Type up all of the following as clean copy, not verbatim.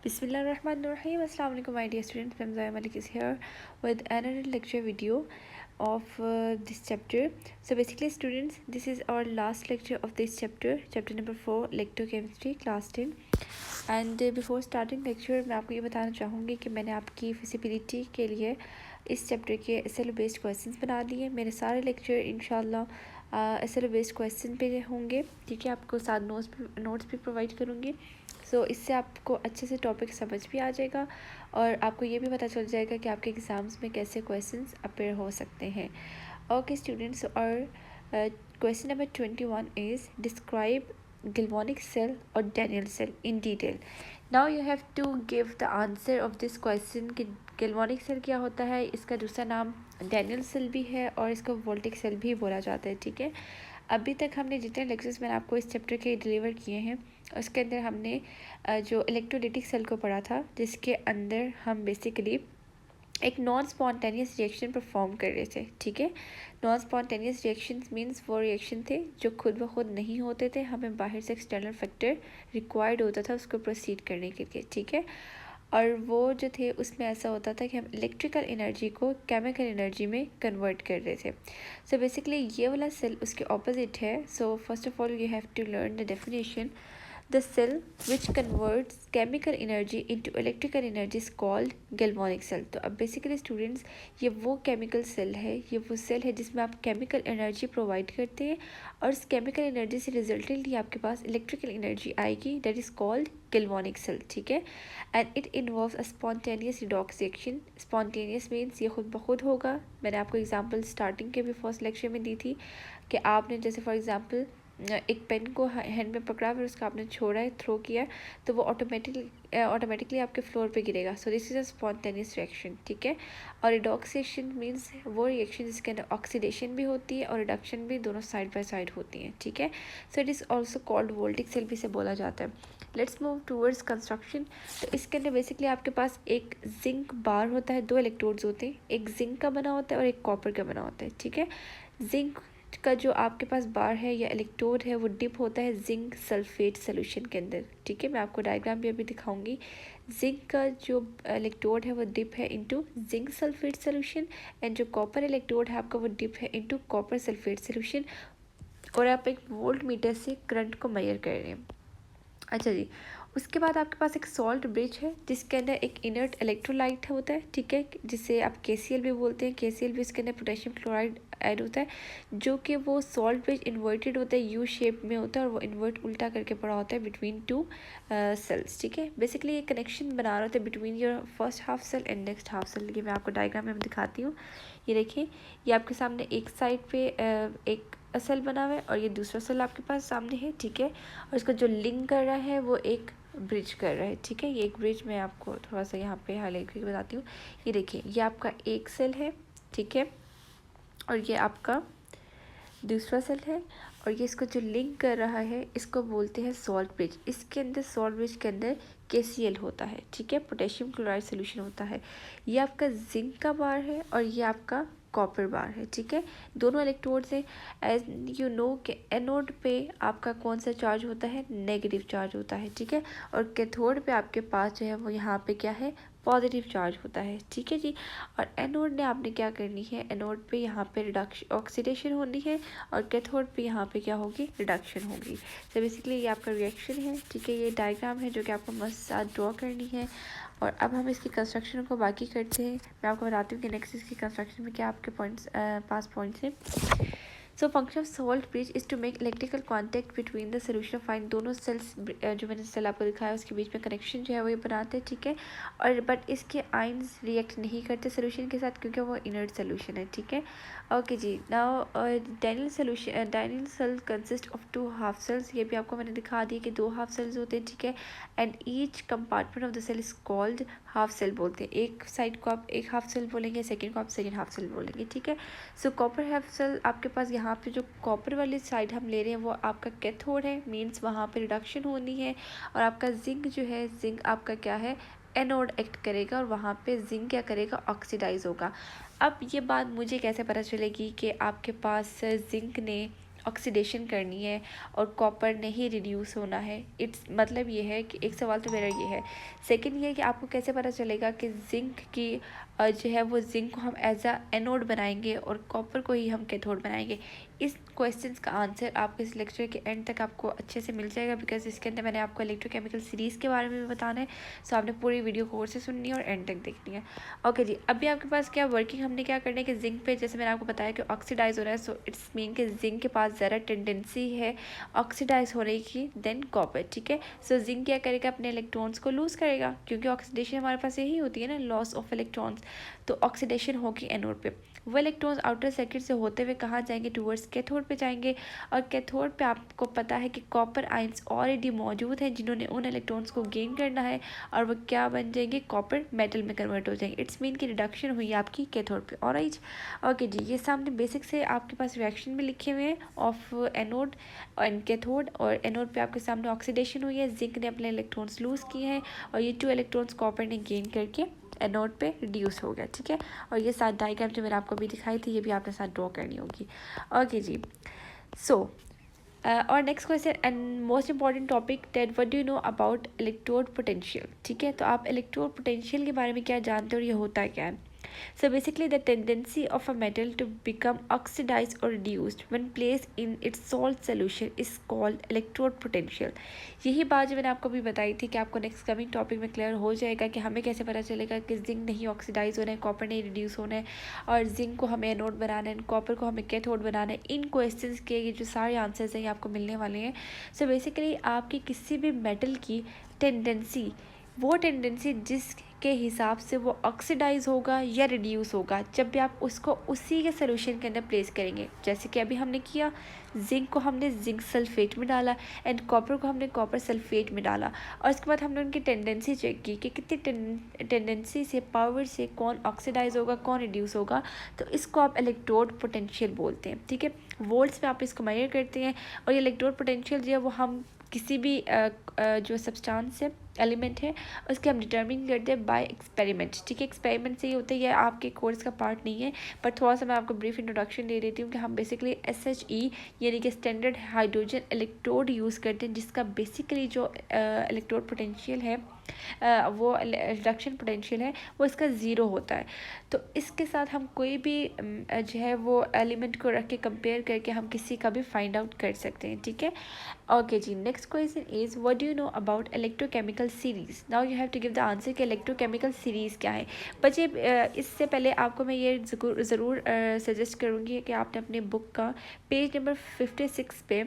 Bismillahirrahmanirrahim. Assalamu alaikum, my dear students. I'm Zoya Malik is here with another lecture video of this chapter. So basically, students, this is our last lecture of this chapter, chapter number 4, electrochemistry, class 10. And before starting lecture मैं आपको ये बताना चाहूँगी कि मैंने आपकी feasibility के लिए इस चैप्टर के एसएलओ बेस्ड क्वेश्चंस बना दिए। मेरे सारे लेक्चर इंशाल्लाह एसएलओ बेस्ड क्वेश्चन पे होंगे, ठीक है। आपको साथ नोट्स भी प्रोवाइड करूँगी। सो इससे आपको अच्छे से टॉपिक समझ भी आ जाएगा और आपको ये भी पता चल जाएगा कि आपके एग्ज़ाम्स में कैसे क्वेश्चंस अपेयर हो सकते हैं। ओके स्टूडेंट्स, और question number 21 is describe galvanic cell or Daniell cell in detail. Now you have to give the answer of this question कि galvanic cell क्या होता है। इसका दूसरा नाम Daniell cell भी है और इसको voltaic cell भी बोला जाता है, ठीक है। अभी तक हमने जितने लेक्चर्स मैंने आपको इस चैप्टर के डिलीवर किए हैं उसके अंदर हमने जो इलेक्ट्रोलिटिक सेल को पढ़ा था, जिसके अंदर हम बेसिकली एक नॉन स्पॉन्टेनियस रिएक्शन परफॉर्म कर रहे थे, ठीक है। नॉन स्पॉन्टेनियस रिएक्शन मीन्स वो रिएक्शन थे जो खुद ब खुद नहीं होते थे, हमें बाहर से एक्सटर्नल फैक्टर रिक्वायर्ड होता था उसको प्रोसीड करने के लिए, ठीक है। और वो जो थे उसमें ऐसा होता था कि हम इलेक्ट्रिकल एनर्जी को केमिकल एनर्जी में कन्वर्ट कर रहे थे। सो बेसिकली ये वाला सेल उसके ऑपोजिट है। So first of all you have to learn the definition. The cell which converts chemical energy into electrical energy is called galvanic cell. तो अब बेसिकली स्टूडेंट्स ये वो केमिकल सेल है, ये वो सेल है जिसमें आप केमिकल एनर्जी प्रोवाइड करते हैं और इस केमिकल एनर्जी से रिजल्टेंटली आपके पास इलेक्ट्रिकल एनर्जी आएगी, that is called galvanic cell, ठीक है। And it involves a spontaneous redox reaction. Spontaneous means ये खुद ब खुद होगा। मैंने आपको एग्जांपल स्टार्टिंग के भी फर्स्ट लेक्चर में दी थी कि आपने जैसे फॉर एग्जांपल एक पेन को हैंड में पकड़ा फिर उसका आपने छोड़ा है, थ्रो किया, तो वो ऑटोमेटिकली आपके फ्लोर पे गिरेगा। So this is a spontaneous reaction, ठीक है। और रिडॉक्स रिएक्शन मीन्स वो रिएक्शन जिसके अंदर ऑक्सीडेशन भी होती है और रिडक्शन भी, दोनों साइड बाय साइड होती हैं, ठीक है। So it is also called voltaic cell भी से बोला जाता है। Let's move towards construction. तो इसके अंदर बेसिकली आपके पास एक जिंक बार होता है, दो इलेक्ट्रोड्स होते हैं, एक जिंक का बना होता है और एक कॉपर का बना होता है, ठीक है। जिंक का जो आपके पास बार है या इलेक्ट्रोड है वो डिप होता है जिंक सल्फेट सोल्यूशन के अंदर, ठीक है। मैं आपको डायग्राम भी अभी दिखाऊंगी। जिंक का जो इलेक्ट्रोड है वो डिप है into zinc sulphate solution and जो कॉपर इलेक्ट्रोड है आपका वो डिप है इनटू कॉपर सल्फेट सोल्यूशन और आप एक वोल्ट मीटर से करंट को मेजर कर रहे हैं। अच्छा जी, उसके बाद आपके पास एक सॉल्ट ब्रिज है जिसके अंदर एक इनर्ट इलेक्ट्रोलाइट होता है, ठीक है, जिसे आप KCl भी बोलते हैं। KCl भी इसके अंदर पोटेशियम क्लोराइड ऐड होता है, जो कि वो सॉल्ट ब्रिज इन्वर्टेड होता है, यू शेप में होता है और वो इन्वर्ट उल्टा करके पड़ा होता है बिटवीन टू सेल्स, ठीक है। बेसिकली ये कनेक्शन बना रहा होता है between your first half cell and next half cell. ये मैं आपको डायग्राम में दिखाती हूँ। ये देखिए, ये आपके सामने एक साइड पे एक सेल बना हुआ है और ये दूसरा सेल आपके पास सामने है, ठीक है। और इसका जो लिंक कर रहा है वो एक ब्रिज कर रहा है, ठीक है। ये एक ब्रिज मैं आपको थोड़ा सा यहाँ पे हाईलाइट करके बताती हूँ। ये देखिए, ये आपका एक सेल है, ठीक है, और ये आपका दूसरा सेल है और ये इसको जो लिंक कर रहा है इसको बोलते हैं सॉल्ट ब्रिज। इसके अंदर सॉल्ट ब्रिज के अंदर KCl होता है, ठीक है, पोटेशियम क्लोराइड सोल्यूशन होता है। ये आपका जिंक का बार है और ये आपका कॉपर बार है, ठीक है। दोनों इलेक्ट्रोड से एज यू नो कि एनोड पे आपका कौन सा चार्ज होता है, नेगेटिव चार्ज होता है, ठीक है। और कैथोड पे आपके पास जो है वो यहाँ पे क्या है, पॉजिटिव चार्ज होता है, ठीक है जी। और एनोड ने आपने क्या करनी है, एनोड पे यहाँ पे रिडक्शन ऑक्सीडेशन होनी है और कैथोड पे यहाँ पे क्या होगी, रिडक्शन होगी। तो बेसिकली ये आपका रिएक्शन है, ठीक है। ये डायग्राम है जो कि आपको मस्त साथ ड्रॉ करनी है। और अब हम इसकी कंस्ट्रक्शन को बाकी करते हैं। मैं आपको बताती हूँ कि नेक्स्ट इसकी कंस्ट्रक्शन में क्या आपके पास पॉइंट्स हैं। So function of salt bridge is to make electrical contact between the solution fine. दोनों सेल्स जो मैंने सेल आपको दिखाया उसके बीच में कनेक्शन जो है वो ये बनाते हैं, ठीक है। और बट इसके आइंस रिएक्ट नहीं करते सोल्यूशन के साथ क्योंकि वो इनर्ट सोल्यूशन है, ठीक है। ओके जी, now Daniell cell consist of 2 half cells. ये भी आपको मैंने दिखा दिया कि 2 हाफ सेल्स होते हैं, ठीक है। And each compartment of the cell is called half cell बोलते हैं। एक साइड को आप एक हाफ सेल बोलेंगे, सेकेंड को आप सेकेंड हाफ सेल बोलेंगे, ठीक है। सो कॉपर हाफ सेल आपके पास यहाँ पे जो कॉपर वाली साइड हम ले रहे हैं वो आपका कैथोड है, मीन्स वहाँ पे रिडक्शन होनी है। और आपका जिंक जो है, जिंक आपका क्या है, एनोड एक्ट करेगा और वहाँ पे जिंक क्या करेगा, ऑक्सीडाइज होगा। अब ये बात मुझे कैसे पता चलेगी कि आपके पास जिंक ने ऑक्सीडेशन करनी है और कॉपर नहीं रिड्यूस होना है। इट्स मतलब ये है कि एक सवाल तो मेरा ये है। सेकंड ये है कि आपको कैसे पता चलेगा कि जिंक की जो है वो जिंक को हम एज अ एनोड बनाएंगे और कॉपर को ही हम कैथोड बनाएंगे। इस क्वेश्चंस का आंसर आपको इस लेक्चर के एंड तक आपको अच्छे से मिल जाएगा, बिकॉज इसके अंदर मैंने आपको इलेक्ट्रोकेमिकल सीरीज़ के बारे में भी बताना है। सो आपने पूरी वीडियो कोर्स से सुननी है और एंड तक देखनी है। ओके जी, अभी आपके पास क्या वर्किंग हमने क्या करना है कि जिंक पे जैसे मैंने आपको बताया कि ऑक्सीडाइज हो रहा है, सो इट्स मीन कि जिंक के पास ज़्यादा टेंडेंसी है ऑक्सीडाइज होने की देन कॉपर। ठीक है, सो जिंक क्या करेगा, अपने इलेक्ट्रॉन्स को लूज़ करेगा, क्योंकि ऑक्सीडेशन हमारे पास यही होती है ना, लॉस ऑफ इलेक्ट्रॉन्स। तो ऑक्सीडेशन होगी एनोड पे, वो इलेक्ट्रॉन्स आउटर सर्किट से होते हुए कहाँ जाएंगे, टूवर्ड्स कैथोड पे जाएंगे। और कैथोड पे आपको पता है कि कॉपर आयंस ऑलरेडी मौजूद हैं जिन्होंने उन इलेक्ट्रॉन्स को गेन करना है और वो क्या बन जाएंगे, कॉपर मेटल में कन्वर्ट हो जाएंगे। इट्स मीन की रिडक्शन हुई आपकी कैथोड पे। ऑलराइट, ओके जी, ये सामने बेसिक से आपके पास रिएक्शन भी लिखे हुए हैं ऑफ एनोड एंड कैथोड। और एनोड पे आपके सामने ऑक्सीडेशन हुई है, जिंक ने अपने इलेक्ट्रॉन्स लूज़ किए हैं और ये 2 इलेक्ट्रॉन्स कॉपर ने गेन करके एनोड पे रिड्यूस हो गया। ठीक है, और ये साथ डायग्राम जो मैंने आपको भी दिखाई थी ये भी आपने साथ ड्रॉ करनी होगी। ओके जी, सो और next question and most important topic, that what do you know about electrode potential. ठीक है, तो आप इलेक्ट्रोड पोटेंशियल के बारे में क्या जानते हो और ये होता क्या है। So basically the tendency of a metal to become oxidized or reduced when placed in its salt solution is called electrode potential। यही बात जो मैंने आपको भी बताई थी कि आपको नेक्स्ट कमिंग टॉपिक में क्लियर हो जाएगा कि हमें कैसे पता चलेगा कि जिंक नहीं ऑक्सीडाइज होना है, कॉपर नहीं रिड्यूस होना है और जिंक को हमें एनोड बनाना है, कॉपर को हमें कैथोड बनाना है। इन क्वेश्चंस के ये जो सारे आंसर्स हैं ये आपको मिलने वाले हैं। सो बेसिकली आपकी किसी भी मेटल की टेंडेंसी, वो टेंडेंसी जिसके हिसाब से वो ऑक्सीडाइज होगा या रिड्यूस होगा, जब भी आप उसको उसी के सोल्यूशन के अंदर प्लेस करेंगे। जैसे कि अभी हमने किया, जिंक को हमने जिंक सल्फेट में डाला एंड कॉपर को हमने कॉपर सल्फेट में डाला और उसके बाद हमने उनकी टेंडेंसी चेक की कि कितनी टेंडेंसी से, पावर से कौन ऑक्सीडाइज होगा कौन रिड्यूस होगा। तो इसको आप इलेक्ट्रोड पोटेंशियल बोलते हैं। ठीक है, वोल्ट्स में आप इसको मेजर करते हैं और ये इलेक्ट्रोड पोटेंशियल जो है वो हम किसी भी जो सब्सटेंस है, एलिमेंट है, उसके हम डिटर्मिन करते हैं बाय एक्सपेरिमेंट। ठीक है, एक्सपेरिमेंट से ये होता है, ये आपके कोर्स का पार्ट नहीं है पर थोड़ा सा मैं आपको ब्रीफ इंट्रोडक्शन दे देती हूँ कि हम बेसिकली SHE यानी कि स्टैंडर्ड हाइड्रोजन इलेक्ट्रोड यूज़ करते हैं, जिसका बेसिकली जो इलेक्ट्रोड पोटेंशियल है वो रिडक्शन पोटेंशियल है वो इसका ज़ीरो होता है। तो इसके साथ हम कोई भी जो है वो एलिमेंट को रख के कंपेयर करके हम किसी का भी फाइंड आउट कर सकते हैं। ठीक है, ओके जी, next question is what do you know about electrochemical series. Now you have to give the answer कि इलेक्ट्रोकेमिकल सीरीज़ क्या है। बच्चे इससे पहले आपको मैं ये ज़रूर सजेस्ट करूँगी कि आपने अपने बुक का पेज नंबर 56 पे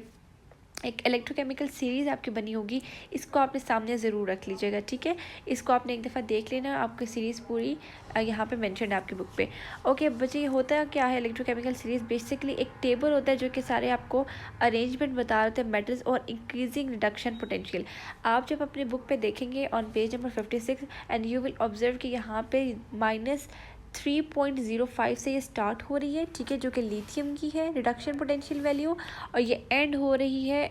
एक इलेक्ट्रोकेमिकल सीरीज़ आपकी बनी होगी, इसको आपने सामने ज़रूर रख लीजिएगा। ठीक है, इसको आपने एक दफ़ा देख लेना, आपकी सीरीज़ पूरी यहाँ पे मेंशन है आपकी बुक पे। ओके बच्चे, ये होता क्या है इलेक्ट्रोकेमिकल सीरीज़, बेसिकली एक टेबल होता है जो कि सारे आपको अरेंजमेंट बता रहे थे मेटल्स और इंक्रीजिंग रिडक्शन पोटेंशियल। आप जब अपने बुक पे देखेंगे on page number 56 and you will observe कि यहाँ पे -3.05 से ये स्टार्ट हो रही है। ठीक है, जो कि लिथियम की है रिडक्शन पोटेंशियल वैल्यू, और ये एंड हो रही है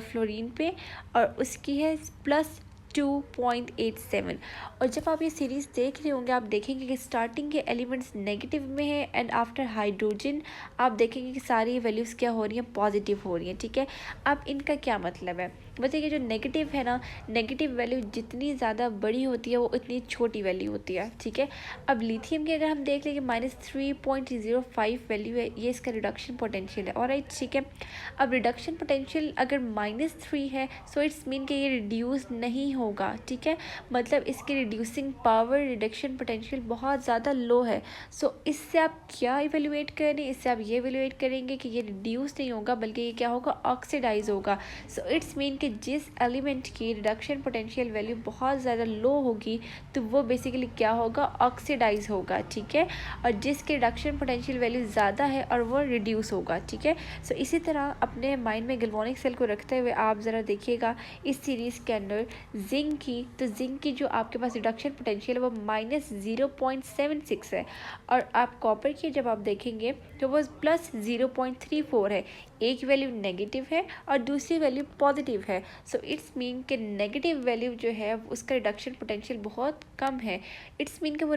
फ्लोरीन पे और उसकी है +2.87। और जब आप ये सीरीज़ देख रहे होंगे आप देखेंगे कि स्टार्टिंग के एलिमेंट्स नेगेटिव में है एंड आफ्टर हाइड्रोजन आप देखेंगे कि सारी वैल्यूज़ क्या हो रही हैं, पॉजिटिव हो रही हैं। ठीक है, अब इनका क्या मतलब है, बताइए। जो नेगेटिव है ना, नेगेटिव वैल्यू जितनी ज़्यादा बड़ी होती है वो उतनी छोटी वैल्यू होती है। ठीक है, अब लिथियम की अगर हम देख लें कि -3.05 वैल्यू है, ये इसका रिडक्शन पोटेंशियल है। और ठीक है, अब रिडक्शन पोटेंशियल अगर -3 है सो इट्स मीन कि ये रिड्यूस नहीं होगा। ठीक है, मतलब इसकी रिड्यूसिंग पावर, रिडक्शन पोटेंशियल बहुत ज़्यादा लो है। सो इससे आप क्या इवेल्युएट करें, इससे आप ये इवेल्युएट करेंगे कि ये रिड्यूस नहीं होगा बल्कि ये क्या होगा, ऑक्सीडाइज होगा। सो इट्स मीन कि जिस एलिमेंट की रिडक्शन पोटेंशियल वैल्यू बहुत ज़्यादा लो होगी तो वो बेसिकली क्या होगा, ऑक्सीडाइज होगा। ठीक है, और जिसकी रिडक्शन पोटेंशियल वैल्यू ज़्यादा है और वो रिड्यूस होगा। ठीक है, सो इसी तरह अपने माइंड में गैल्वेनिक सेल को रखते हुए आप ज़रा देखिएगा इस सीरीज़ के अंदर जिंक की, तो जिंक की जो आपके पास रिडक्शन पोटेंशियल है वो -0.76 है और आप कॉपर की जब आप देखेंगे तो वो +0.34 है। एक वैल्यू नेगेटिव है और दूसरी वैल्यू पॉजिटिव है। सो इट्स मीन कि नेगेटिव वैल्यू जो है उसका रिडक्शन पोटेंशियल बहुत कम है। इट्स मीन कि वो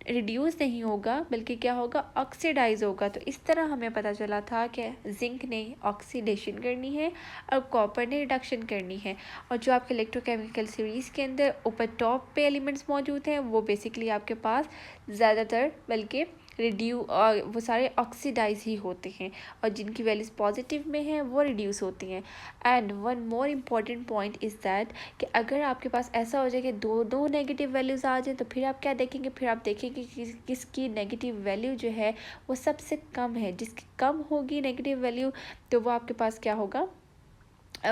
रिड्यूस नहीं होगा बल्कि क्या होगा, ऑक्सीडाइज होगा। तो इस तरह हमें पता चला था कि जिंक ने ऑक्सीडेशन करनी है और कॉपर ने रिडक्शन करनी है। और जो आपके इलेक्ट्रोकेमिकल सीरीज़ के अंदर ऊपर टॉप पे एलिमेंट्स मौजूद हैं वो बेसिकली आपके पास ज़्यादातर बल्कि और वो सारे ऑक्सीडाइज ही होते हैं, और जिनकी वैल्यूज़ पॉजिटिव में हैं वो रिड्यूस होती हैं। And one more important point is that कि अगर आपके पास ऐसा हो जाए कि दो नेगेटिव वैल्यूज़ आ जाए तो फिर आप क्या देखेंगे, फिर आप देखेंगे कि किसकी नेगेटिव वैल्यू जो है वो सबसे कम है। जिसकी कम होगी नेगेटिव वैल्यू तो वो आपके पास क्या होगा,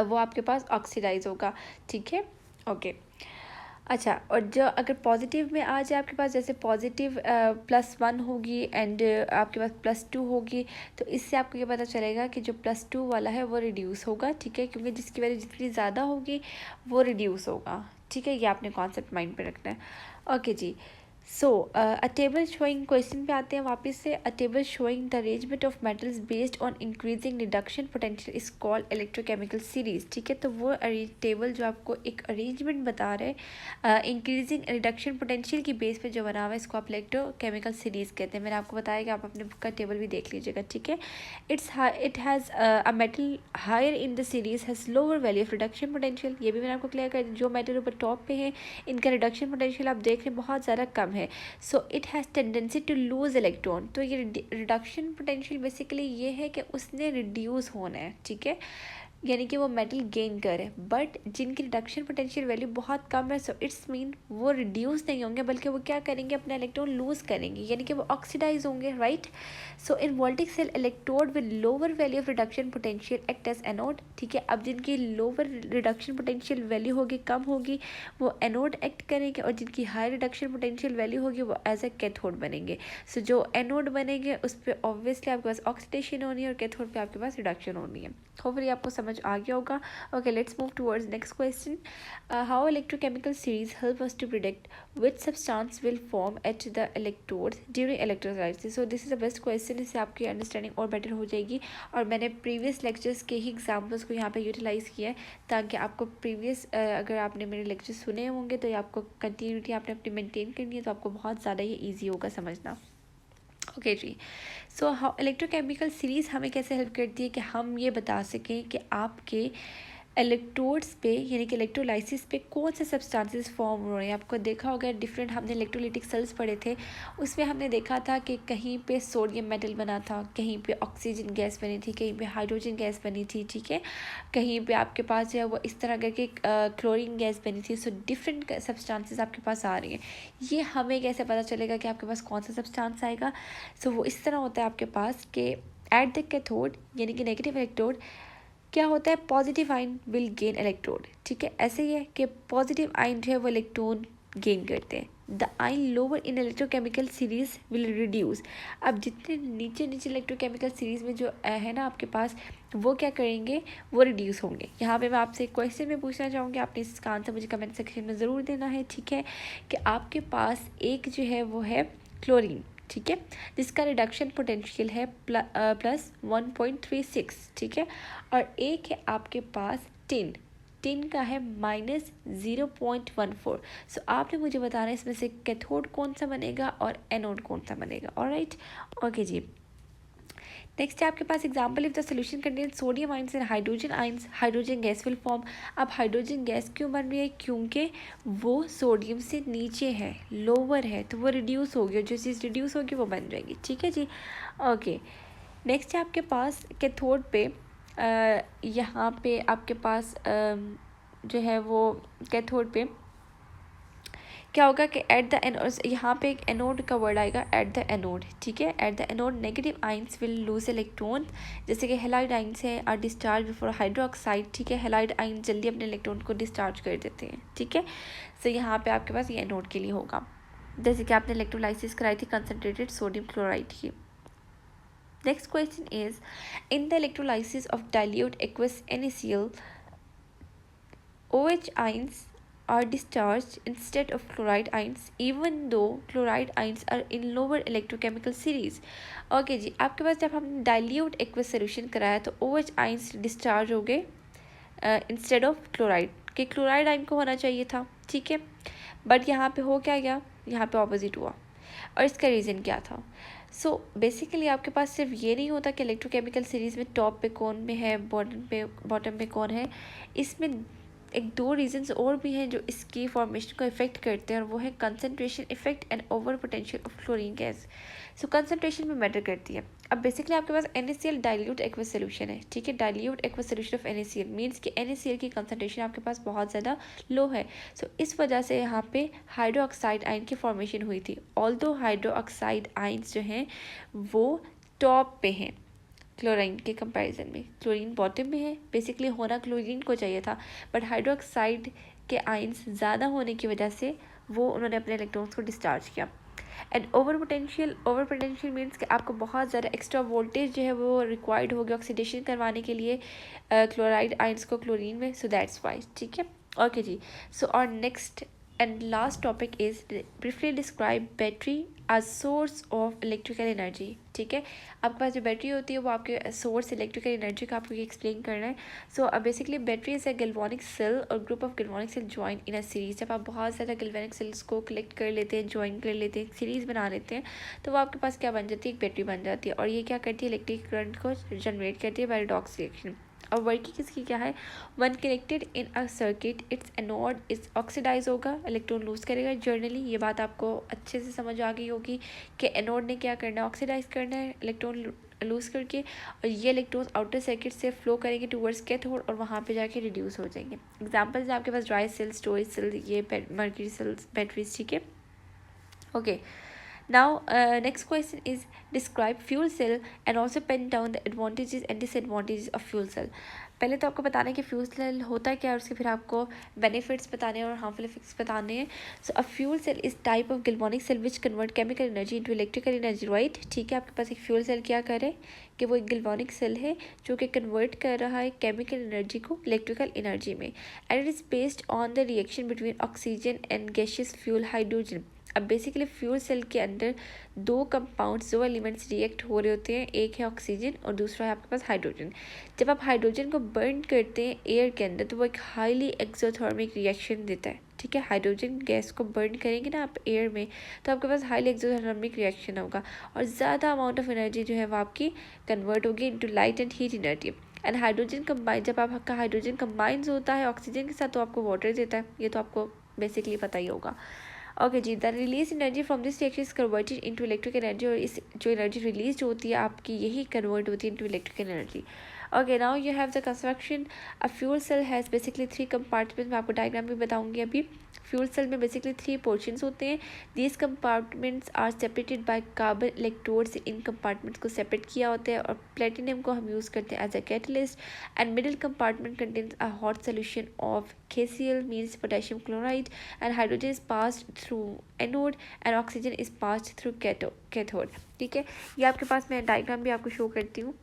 वो आपके पास ऑक्सीडाइज होगा। ठीक है, ओके। अच्छा, और जो अगर पॉजिटिव में आ जाए आपके पास, जैसे पॉजिटिव +1 होगी एंड आपके पास +2 होगी, तो इससे आपको ये पता चलेगा कि जो +2 वाला है वो रिड्यूस होगा। ठीक है, क्योंकि जिसकी वैल्यू जितनी ज़्यादा होगी वो रिड्यूस होगा। ठीक है, ये आपने कॉन्सेप्ट माइंड पे रखना है। ओके जी, so a table showing, question पे आते हैं वापस से। A table showing the arrangement of metals based on increasing reduction potential is called electrochemical series. ठीक है, तो वो टेबल जो आपको एक अरेंजमेंट बता रहे हैं इंक्रीजिंग रिडक्शन पोटेंशियल की बेस पे जो बना हुआ है, इसको आप इलेक्ट्रोकेमिकल सीरीज कहते हैं। मैंने आपको बताया कि आप अपने बुक का टेबल भी देख लीजिएगा। ठीक है, it has a metal higher in the series has lower value of reduction potential. ये भी मैंने आपको क्लियर कर, जो मेटल ऊपर टॉप पे है इनका रिडक्शन पोटेंशियल आप देख रहे हैं बहुत ज़्यादा कम है। So it has tendency to lose electron. तो ये रिडक्शन पोटेंशियल बेसिकली ये है कि उसने रिड्यूस होना है। ठीक है, यानी कि वो मेटल गेन करे, बट जिनकी रिडक्शन पोटेंशियल वैल्यू बहुत कम है, सो इट्स मीन वो रिड्यूस नहीं होंगे बल्कि वो क्या करेंगे, अपना इलेक्ट्रॉन लूज करेंगे, यानी कि वो ऑक्सीडाइज होंगे। Right, so in voltaic cell electrode with lower value of reduction potential act as anode. ठीक है, अब जिनकी लोअर रिडक्शन पोटेंशियल वैल्यू होगी, कम होगी, वो एनोड एक्ट करेंगे, और जिनकी हाई रिडक्शन पोटेंशियल वैल्यू होगी वो एज ए कैथोड बनेंगे। सो जो एनोड बनेंगे उस पर ऑब्वियसली आपके पास ऑक्सीडेशन होनी है और कैथोड पे आपके पास रिडक्शन होनी है। होपफुली आपको समझ आ गया होगा। Okay, let's move towards next question. How electrochemical series help us to predict which substance will form at the electrode during electrolysis. So this is the best question, इससे आपकी अंडरस्टैंडिंग और बेटर हो जाएगी। और मैंने प्रीवियस लेक्चर्स के ही examples को यहाँ पे यूटिलाइज़ किया है ताकि आपको प्रीवियस अगर आपने मेरे लेक्चर्स सुने होंगे तो आपको कंटिन्यूटी आपने अपनी मेंटेन करनी है, तो आपको बहुत ज़्यादा ही ईजी होगा समझना। ओके जी, सो हाउ इलेक्ट्रोकेमिकल सीरीज़ हमें कैसे हेल्प करती है कि हम ये बता सकें कि आपके इलेक्ट्रोड्स पे यानी कि इलेक्ट्रोलाइसिस पे कौन से सब्सटेंसेस फॉर्म हो रहे हैं। आपको देखा होगा डिफरेंट, हमने इलेक्ट्रोलिटिक सेल्स पढ़े थे, उसमें हमने देखा था कि कहीं पे सोडियम मेटल बना था, कहीं पे ऑक्सीजन गैस बनी थी, कहीं पे हाइड्रोजन गैस बनी थी। ठीक है, कहीं पे आपके पास जो है वो इस तरह करके क्लोरीन गैस बनी थी। सो डिफरेंट सब्सटेंसेस आपके पास आ रही हैं। ये हमें कैसे पता चलेगा कि आपके पास कौन सा सब्सटेंस आएगा। सो वो इस तरह होता है आपके पास कि एट द कैथोड यानी कि नेगेटिव इलेक्ट्रोड क्या होता है, positive ion will gain electrode. ठीक है, ऐसे ही है कि पॉजिटिव आयन जो है वो इलेक्ट्रॉन गेन करते हैं। The ion lower in electrochemical series will reduce. अब जितने नीचे नीचे इलेक्ट्रोकेमिकल सीरीज में जो है ना आपके पास, वो क्या करेंगे, वो रिड्यूस होंगे। यहाँ पे मैं आपसे एक क्वेश्चन में पूछना चाहूँगी, आपने इसका आंसर मुझे कमेंट सेक्शन में ज़रूर देना है। ठीक है, कि आपके पास एक जो है वो है क्लोरीन, ठीक है, जिसका रिडक्शन पोटेंशियल है +1.36। ठीक है, और एक है आपके पास टिन का है -0.14। सो आपने मुझे बताना है इसमें से कैथोड कौन सा बनेगा और एनोड कौन सा बनेगा। ऑलराइट, ओके जी। नेक्स्ट है आपके पास example, if the solution contain sodium ions and hydrogen ions, hydrogen gas will form. अब हाइड्रोजन गैस क्यों बन रही है, क्योंकि वो सोडियम से चे है, लोअर है, तो वो रिड्यूस होगी, और जो चीज़ रिड्यूस होगी वो बन जाएगी। ठीक है जी, ओके। नेक्स्ट है आपके पास कैथोड पे यहाँ पे आपके पास जो है वो कैथोड पे क्या होगा कि एट द एनोड, यहाँ पे एक एनोड का वर्ड आएगा, एट द एनोड। ठीक है, at the anode negative ions will lose electron, जैसे कि हेलाइड आइंस है आर डिस्चार्ज बिफोर हाइड्रोक्साइड। ठीक है, हेलाइड आइन जल्दी अपने इलेक्ट्रॉन को डिस्चार्ज कर देते हैं। ठीक है, सो यहाँ पे आपके पास ये एनोड के लिए होगा, जैसे कि आपने इलेक्ट्रोलाइसिस कराई थी कंसनट्रेटेड सोडियम क्लोराइड की। Next question is, in the electrolysis of dilute aqueous NaCl, OH ions are discharged instead of chloride ions even though chloride ions are in lower electrochemical series। Okay जी, आपके पास जब हमने dilute aqueous solution कराया तो OH ions discharge हो गए instead of chloride, कि क्लोराइड आइन को होना चाहिए था। ठीक है, बट यहाँ पे हो क्या गया, यहाँ पे ऑपोजिट हुआ। और इसका रीज़न क्या था। सो बेसिकली आपके पास सिर्फ ये नहीं होता कि इलेक्ट्रोकेमिकल सीरीज़ में टॉप पे कौन में है, बॉटम पे कौन है, इसमें एक दो रीजंस और भी हैं जो इसकी फॉर्मेशन को इफेक्ट करते हैं, और वो है concentration effect and over potential of chlorine gas. So concentration में मैटर करती है। अब बेसिकली आपके पास NaCl डाइल्यूट एक्वस सोल्यूशन है, ठीक है, dilute aqueous solution of NaCl means कि NaCl की कंसनट्रेशन आपके पास बहुत ज़्यादा लो है। सो इस वजह से यहाँ पे हाइड्रोक्साइड आयन की फॉर्मेशन हुई थी। ऑल्दो हाइड्रोक्साइड आयन्स जो हैं वो टॉप पे हैं क्लोरीन के कंपैरिजन में, क्लोरीन बॉटम में है, बेसिकली होना क्लोरीन को चाहिए था, बट हाइड्रोक्साइड के आयन्स ज़्यादा होने की वजह से वो उन्होंने अपने इलेक्ट्रॉन्स को डिस्चार्ज किया। एंड ओवर पोटेंशियल मीन्स कि आपको बहुत ज़्यादा एक्स्ट्रा वोल्टेज जो है वो रिक्वायर्ड होगी ऑक्सीडेशन करवाने के लिए क्लोराइड आयन्स को क्लोरीन में, सो दैट्स वाई, ठीक है। ओके जी, सो और next and last topic is briefly describe battery as source of electrical energy, ठीक है। आपके पास जो बैटरी होती है वो आपके सोर्स इलेक्ट्रिकल एनर्जी का आपको एक्सप्लेन करना है। सो अब basically battery is a galvanic cell और group of galvanic cell join in a series. जब आप बहुत ज़्यादा गैल्वेनिक सेल्स को कलेक्ट कर लेते हैं, ज्वाइन कर लेते हैं, सीरीज बना लेते हैं, तो वो आपके पास क्या बन जाती है, एक बैटरी बन जाती है, और ये क्या करती है, इलेक्ट्रिक करंट को जनरेट करती है बाय रिडॉक्स रिएक्शन। और वर्किंग इसकी क्या है, one connected in a circuit its anode is oxidise होगा, इलेक्ट्रॉन लूज करेगा। जर्नली ये बात आपको अच्छे से समझ आ गई होगी कि एनोड ने क्या करना है, ऑक्सीडाइज करना है इलेक्ट्रॉन लूज करके, और ये इलेक्ट्रॉन्स आउटर सर्किट से फ्लो करेंगे टूवर्ड्स कैथोड और वहाँ पे जाके रिड्यूस हो जाएंगे। एग्जांपल्स आपके पास ड्राई सेल, स्टोरेज सेल, ये मर्क्यूरी सेल्स, बैटरीज, ठीक है। Okay, now next question is describe fuel cell and also pen down the advantages and disadvantages of fuel cell। पहले तो आपको बताना है कि फ्यूल सेल होता क्या है, और उसके फिर आपको बेनिफिट्स बताने हैं और हार्मफुल इफेक्ट्स बताने हैं। So a fuel cell is type of galvanic cell which convert chemical energy into electrical energy, right, ठीक है। आपके पास एक फ्यूल सेल क्या करे कि वो एक गैल्वेनिक सेल है जो कि कन्वर्ट कर रहा है केमिकल एनर्जी को इलेक्ट्रिकल एनर्जी में, and it is based on the reaction between oxygen and gaseous fuel hydrogen. अब बेसिकली फ्यूल सेल के अंदर दो कंपाउंड्स, दो एलिमेंट्स रिएक्ट हो रहे होते हैं, एक है ऑक्सीजन और दूसरा है आपके पास हाइड्रोजन। जब आप हाइड्रोजन को बर्न करते हैं एयर के अंदर तो वो एक हाईली एक्सोथर्मिक रिएक्शन देता है, ठीक है। हाइड्रोजन गैस को बर्न करेंगे ना आप एयर में, तो आपके पास हाईली एक्सोथर्मिक रिएक्शन होगा और ज़्यादा अमाउंट ऑफ एनर्जी जो है वो आपकी कन्वर्ट होगी into light and heat energy. And hydrogen combine, जब आपका हाइड्रोजन कंबाइंस होता है ऑक्सीजन के साथ तो आपको वाटर देता है, ये तो आपको बेसिकली पता ही होगा। ओके जी, the release energy from this reaction is converted into electric energy, और इस जो एनर्जी रिलीज होती है आपकी यही कन्वर्ट होती है into electric energy. Okay, now you have the construction. A fuel cell has basically 3 compartment, मैं आपको डायग्राम भी बताऊंगी अभी। फ्यूल सेल में बेसिकली 3 पोर्शंस होते हैं। These compartments are separated by carbon electrodes, इन कंपार्टमेंट्स को सेपरेट किया होता है, और प्लेटिनम को हम यूज़ करते हैं as a catalyst. And middle compartment contains a hot solution of KCl means potassium chloride, and hydrogen is passed through anode and oxygen is passed through cathode, ठीक है। ये आपके पास मैं डायग्राम भी आपको शो करती हूँ।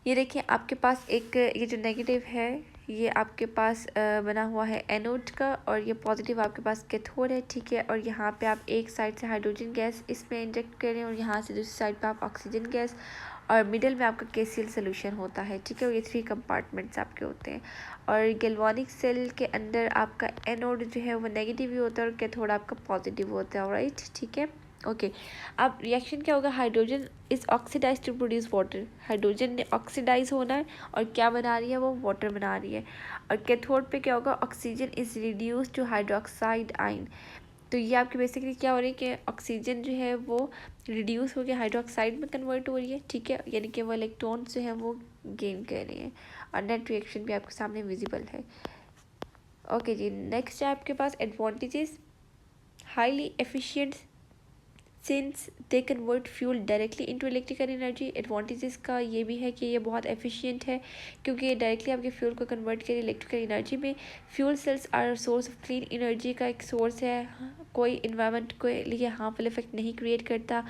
ये देखिए आपके पास एक ये जो नेगेटिव है ये आपके पास बना हुआ है एनोड का, और ये पॉजिटिव आपके पास कैथोड है, ठीक है। और यहाँ पे आप एक साइड से हाइड्रोजन गैस इसमें इंजेक्ट करें और यहाँ से दूसरी साइड पे आप ऑक्सीजन गैस, और मिडिल में आपका KCl सोल्यूशन होता है, ठीक है। और ये 3 कंपार्टमेंट्स आपके होते हैं, और गैल्वेनिक सेल के अंदर आपका एनोड जो है वो नेगेटिव ही होता है और कैथोड आपका पॉजिटिव होता है, राइट, ठीक है। ओके, अब रिएक्शन क्या होगा, hydrogen is oxidise to produce water, hydrogen ने ऑक्सीडाइज होना है और क्या बना रही है, वो वाटर बना रही है। और कैथोड पे क्या होगा, oxygen is reduce to hydroxide ion. तो ये आपकी बेसिकली क्या हो रही है कि ऑक्सीजन जो है वो रिड्यूस होकर हाइड्रोक्साइड में कन्वर्ट हो रही है, ठीक है, यानी कि वो इलेक्ट्रॉन्स जो है वो गेन कर रही हैं, और नेट रिएक्शन भी आपके सामने विजिबल है। ओके जी, नेक्स्ट है आपके पास advantages. Highly efficient since they convert fuel directly into electrical energy. Advantages का ये भी है कि ये बहुत एफिशिएंट है क्योंकि ये डायरेक्टली आपके फ्यूल को कन्वर्ट करे इलेक्ट्रिकल एनर्जी में। Fuel cells are source of clean energy का एक सोर्स है, कोई इन्वायरमेंट के लिए हार्मफुल इफेक्ट नहीं क्रिएट करता।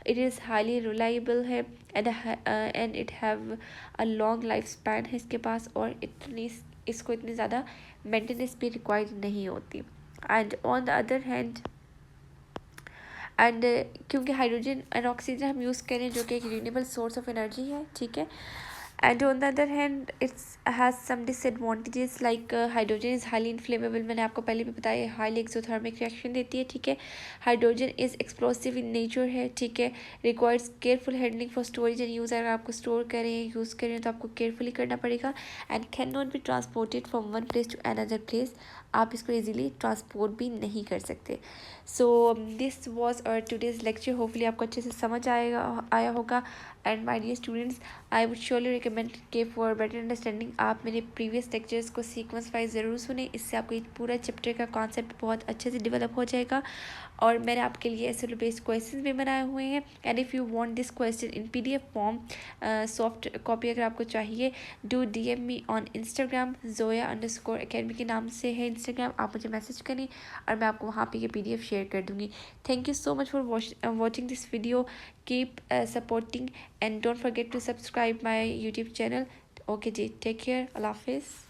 इट इज़ हाईली रिलायबल है and it have a long life span है इसके पास, और इसको इतनी ज़्यादा मेंटेनेंस भी रिक्वायर्ड नहीं होती। And on the other hand क्योंकि हाइड्रोजन एंड ऑक्सीजन हम यूज़ करें जो कि एक रिन्यूएबल सोर्स ऑफ एनर्जी है, ठीक है। and on the other hand it has some disadvantages like hydrogen is highly inflammable. मैंने आपको पहले भी बताया हाईली एक्सोथर्मिक रिएक्शन देती है, ठीक है. Hydrogen is explosive in nature है, ठीक है. Requires careful handling for storage and use. अगर आपको स्टोर करें यूज़ करें तो आपको केयरफुली करना पड़ेगा. And can not be transported from one place to another place. आप इसको इजीली ट्रांसपोर्ट भी नहीं कर सकते. So this was our today's lecture. Hopefully आपको अच्छे से समझ आया होगा. And my dear students, I would surely recommend के फॉर बेटर अंडरस्टैंडिंग आप मेरे प्रीवियस लेक्चर्स को सीक्वेंस वाइज ज़रूर सुने. इससे आपको पूरा चैप्टर का कॉन्सेप्ट बहुत अच्छे से डेवलप हो जाएगा. और मैंने आपके लिए SLO बेस्ड क्वेश्चन भी बनाए हुए हैं. And if you want this question in PDF form, soft copy अगर आपको चाहिए, do DM me on Instagram. Zoya_Academy के नाम से है इंस्टाग्राम. आप मुझे मैसेज करें और मैं आपको वहाँ पे ये PDF शेयर कर दूँगी. Thank you so much for watching this video. Keep supporting and don't forget to subscribe my YouTube channel. Okay जी, टेक केयर. अल्लाह हाफिज़.